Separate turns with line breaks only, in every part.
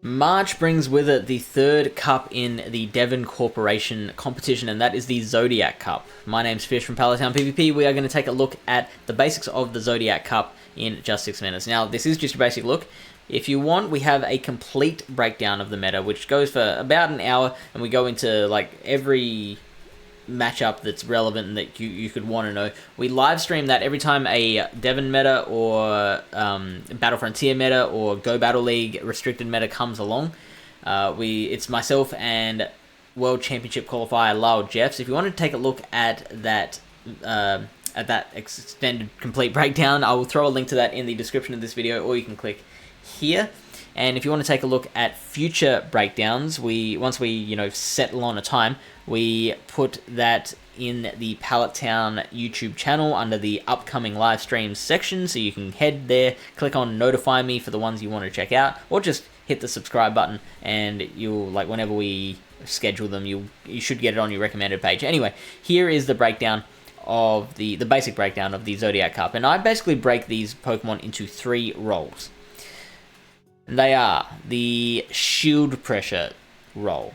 March brings with it the third cup in the Devon Corporation competition, and that is the Zodiac Cup. My name's Fish from Pallet Town PvP. We are going to take a look at the basics of the Zodiac Cup in just 6 minutes. Now, this is just a basic look. If you want, we have a complete breakdown of the meta, which goes for about an hour, and we go into like every matchup that's relevant and that you could want to know. We live stream that every time a Devon meta or Battle Frontier meta or Go Battle League restricted meta comes along. It's myself and World Championship qualifier Lyle Jeffs. If you want to take a look at that extended complete breakdown, I will throw a link to that in the description of this video, or you can click here. And if you want to take a look at future breakdowns, once we settle on a time, we put that in the Pallet Town YouTube channel under the upcoming live streams section, so you can head there, click on notify me for the ones you want to check out, or just hit the subscribe button, and you'll, like, whenever we schedule them, you should get it on your recommended page. Anyway, here is the breakdown of the basic breakdown of the Zodiac Cup, and I basically break these Pokemon into 3 roles. They are the shield pressure role.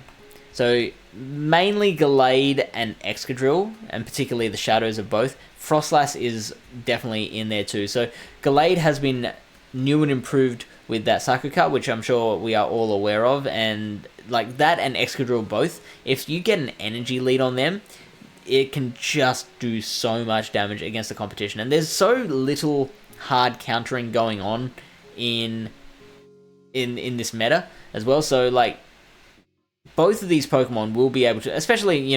So mainly Gallade and Excadrill, and particularly the shadows of both. Frostlass is definitely in there too. So Gallade has been new and improved with that Psycho Cut, which I'm sure we are all aware of, and like that and Excadrill both, if you get an energy lead on them, it can just do so much damage against the competition. And there's so little hard countering going on in this meta as well, so like both of these Pokemon will be able to, especially,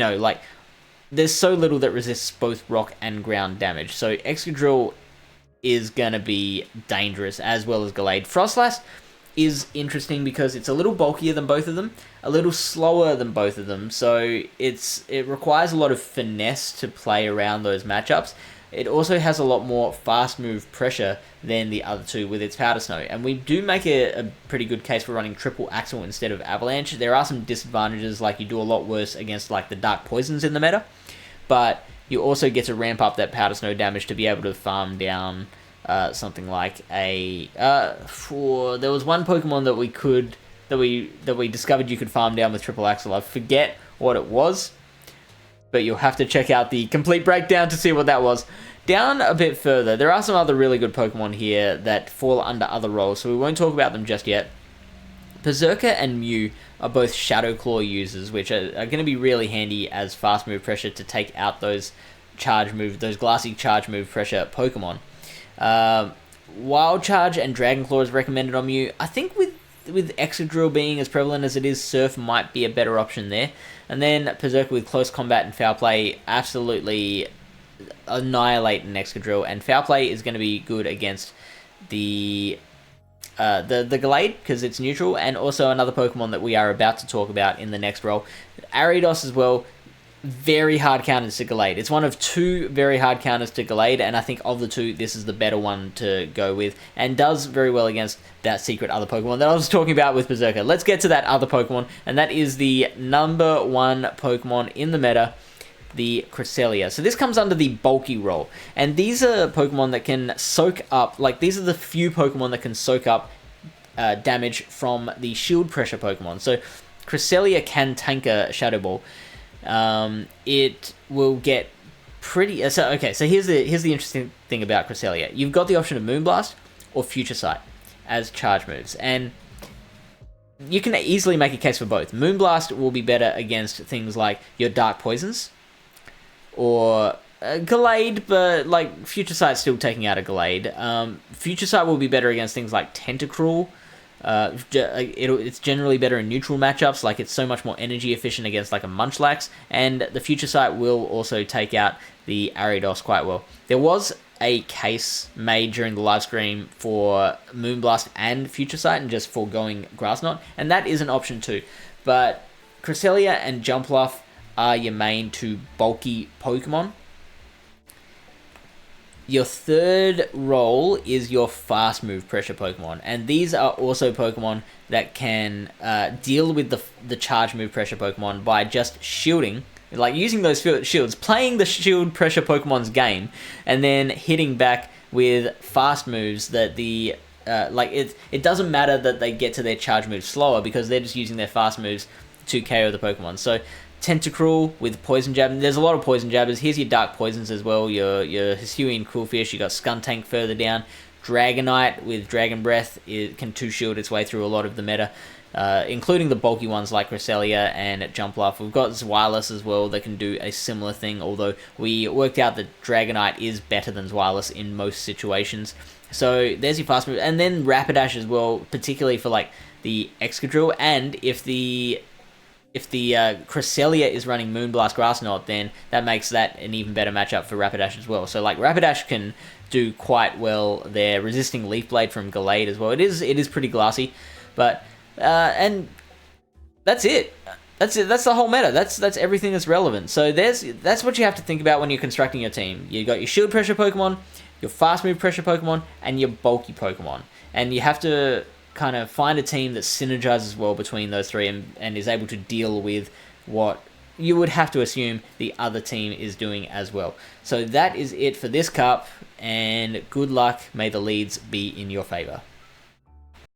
there's so little that resists both rock and ground damage, so Excadrill is gonna be dangerous, as well as Gallade. Frostlass is interesting because it's a little bulkier than both of them, a little slower than both of them, so it requires a lot of finesse to play around those matchups. It also has a lot more fast move pressure than the other two with its Powder Snow, and we do make a pretty good case for running Triple Axle instead of Avalanche. There are some disadvantages, like you do a lot worse against like the Dark Poisons in the meta, but you also get to ramp up that Powder Snow damage to be able to farm down something like there was one Pokemon that we discovered you could farm down with Triple Axle. I forget what it was, but you'll have to check out the complete breakdown to see what that was. Down a bit further, there are some other really good Pokemon here that fall under other roles, so we won't talk about them just yet. Berserker and Mew are both Shadow Claw users, which are going to be really handy as fast move pressure to take out those glassy charge move pressure Pokemon. Wild Charge and Dragon Claw is recommended on Mew. I think with Excadrill being as prevalent as it is, Surf might be a better option there. And then Berserker with Close Combat and Foul Play absolutely annihilate an Excadrill, and Foul Play is going to be good against the Gallade because it's neutral, and also another Pokemon that we are about to talk about in the next role, Ariados as well. Very hard counters to Gallade. It's one of 2 very hard counters to Gallade, and I think of the 2, this is the better one to go with, and does very well against that secret other Pokemon that I was talking about with Berserker. Let's get to that other Pokemon, and that is the number 1 Pokemon in the meta, the Cresselia. So this comes under the bulky role, and these are Pokemon that can soak up, these are the few Pokemon that can soak up damage from the shield pressure Pokemon. So Cresselia can tank a Shadow Ball. It will get pretty... So here's the interesting thing about Cresselia. You've got the option of Moonblast or Future Sight as charge moves, and you can easily make a case for both. Moonblast will be better against things like your Dark Poisons or Gallade, but Future Sight's still taking out a Gallade. Future Sight will be better against things like Tentacruel. It's generally better in neutral matchups, like it's so much more energy efficient against like a Munchlax, and the Future Sight will also take out the Ariados quite well. There was a case made during the live stream for Moonblast and Future Sight and just foregoing Grass Knot, and that is an option too, but Cresselia and Jumpluff are your main 2 bulky Pokemon. Your third role is your fast move pressure Pokemon, and these are also Pokemon that can deal with the charge move pressure Pokemon by just shielding, using those shields, playing the shield pressure Pokemon's game, and then hitting back with fast moves that the like it doesn't matter that they get to their charge moves slower because they're just using their fast moves to KO the Pokemon. So Tentacruel with Poison Jab. And there's a lot of Poison Jabbers. Here's your Dark Poisons as well. Your Hisuian Quillfish. You got Skuntank further down. Dragonite with Dragon Breath. It can 2-shield its way through a lot of the meta. Including the bulky ones like Cresselia and Jumpluff. We've got Zweilous as well that can do a similar thing, although we worked out that Dragonite is better than Zweilous in most situations. So there's your fast move. And then Rapidash as well, particularly for like the Excadrill. And if the Cresselia is running Moonblast Grass Knot, then that makes that an even better matchup for Rapidash as well. So like Rapidash can do quite well there, resisting Leaf Blade from Gallade as well. It is pretty glassy, but and that's it. That's it. That's the whole meta. That's everything that's relevant. So that's what you have to think about when you're constructing your team. You got your Shield Pressure Pokemon, your Fast Move Pressure Pokemon, and your bulky Pokemon, and you have to kind of find a team that synergizes well between those three and is able to deal with what you would have to assume the other team is doing as well. So that is it for this cup, and good luck. May the leads be in your favor.